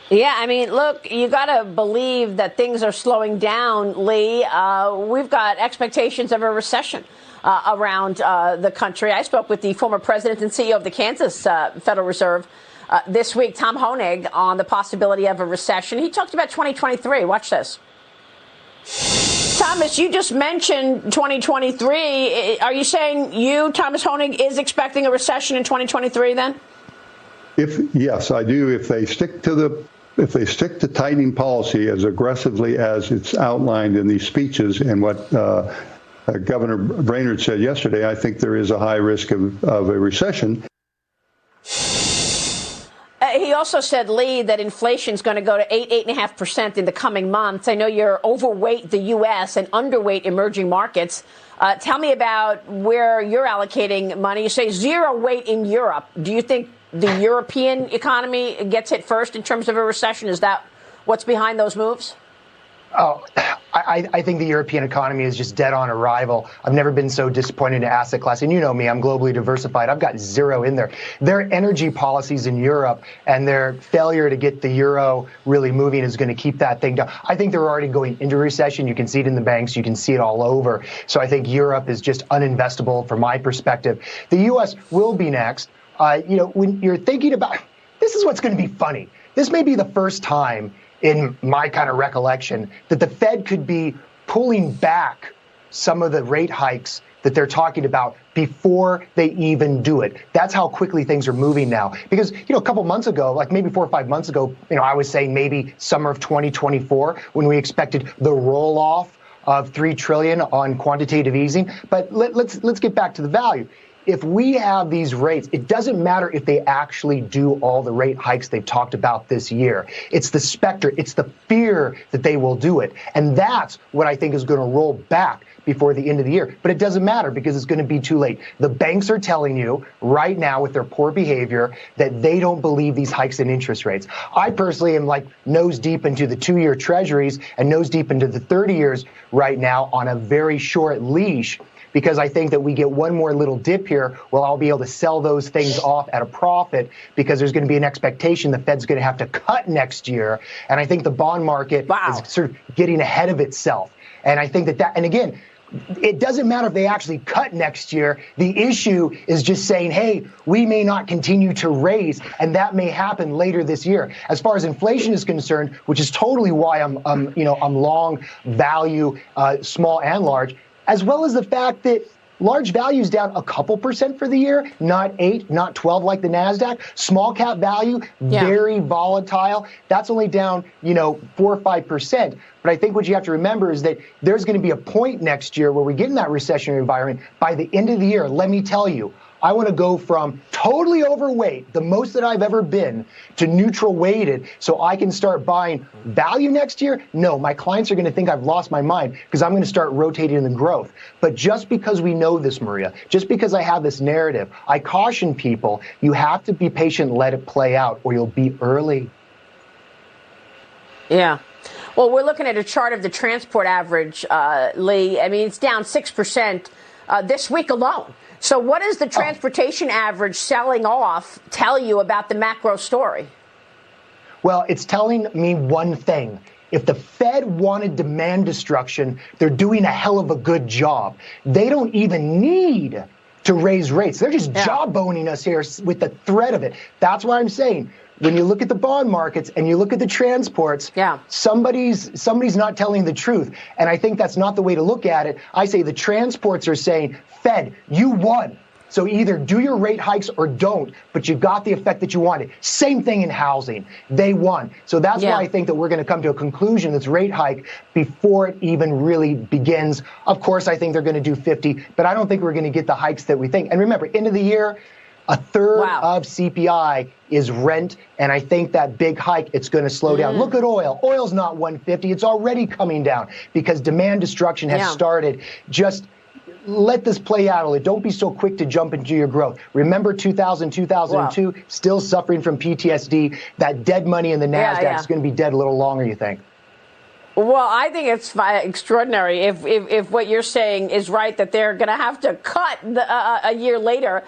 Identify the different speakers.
Speaker 1: Yeah, I mean, look, you got to believe that things are slowing down, Lee. We've got expectations of a recession around the country. I spoke with the former president and CEO of the Kansas Federal Reserve this week, Tom Honig, on the possibility of a recession. He talked about 2023. Watch this. Thomas, you just mentioned 2023. Are you saying Thomas Honig, is expecting a recession in 2023 then?
Speaker 2: Yes, I do. If they stick to tightening policy as aggressively as it's outlined in these speeches and what Governor Brainerd said yesterday, I think there is a high risk of a recession.
Speaker 1: He also said, Lee, that inflation is going to go to 8.5% in the coming months. I know you're overweight the U.S. and underweight emerging markets. Tell me about where you're allocating money. You say zero weight in Europe. Do you think the European economy gets hit first in terms of a recession? Is that what's behind those moves?
Speaker 3: Oh, I think the European economy is just dead on arrival. I've never been so disappointed in asset class. And you know me, I'm globally diversified. I've got zero in there. Their energy policies in Europe and their failure to get the euro really moving is going to keep that thing down. I think they're already going into recession. You can see it in the banks. You can see it all over. So I think Europe is just uninvestable from my perspective. The U.S. will be next. When you're thinking about, this is what's going to be funny. This may be the first time in my kind of recollection that the Fed could be pulling back some of the rate hikes that they're talking about before they even do it. That's how quickly things are moving now. Because, a couple months ago, like maybe 4 or 5 months ago, I was saying maybe summer of 2024 when we expected the roll off of $3 trillion on quantitative easing. But let's get back to the value. If we have these rates, it doesn't matter if they actually do all the rate hikes they've talked about this year. It's the specter, it's the fear that they will do it. And that's what I think is going to roll back before the end of the year. But it doesn't matter because it's going to be too late. The banks are telling you right now with their poor behavior that they don't believe these hikes in interest rates. I personally am like nose deep into the 2-year treasuries and nose deep into the 30 years right now on a very short leash, because I think that we get one more little dip here where I'll be able to sell those things off at a profit because there's going to be an expectation the Fed's going to have to cut next year. And I think the bond market is sort of getting ahead of itself. And I think and again, it doesn't matter if they actually cut next year. The issue is just saying, hey, we may not continue to raise, and that may happen later this year. As far as inflation is concerned, which is totally why I'm long value, small and large, as well as the fact that large value is down a couple percent for the year, not 8, not 12 like the NASDAQ. Small cap value, very volatile. That's only down, 4 or 5%. But I think what you have to remember is that there's going to be a point next year where we get in that recessionary environment. By the end of the year, let me tell you, I want to go from totally overweight, the most that I've ever been, to neutral weighted so I can start buying value next year. No, my clients are going to think I've lost my mind because I'm going to start rotating in the growth. But just because we know this, Maria, just because I have this narrative, I caution people, you have to be patient, let it play out, or you'll be early.
Speaker 1: Yeah. Well, we're looking at a chart of the transport average, Lee. I mean, it's down 6% this week alone. So what does the transportation average selling off tell you about the macro story?
Speaker 3: Well, it's telling me one thing. If the Fed wanted demand destruction, they're doing a hell of a good job. They don't even need to raise rates. They're just jawboning us here with the threat of it. That's why I'm saying, when you look at the bond markets and you look at the transports, somebody's not telling the truth. And I think that's not the way to look at it. I say the transports are saying, Fed, you won. So either do your rate hikes or don't, but you got the effect that you wanted. Same thing in housing. They won. So that's why I think that we're going to come to a conclusion that's rate hike before it even really begins. Of course, I think they're going to do 50, but I don't think we're going to get the hikes that we think. And remember, end of the year, a third of CPI is rent, and I think that big hike, it's going to slow down. Look at oil. Oil's not 150. It's already coming down because demand destruction has started. Just let this play out. Don't be so quick to jump into your growth. Remember 2002, still suffering from PTSD. That dead money in the NASDAQ is going to be dead a little longer, you think?
Speaker 1: Well, I think it's extraordinary if what you're saying is right, that they're going to have to cut a year later.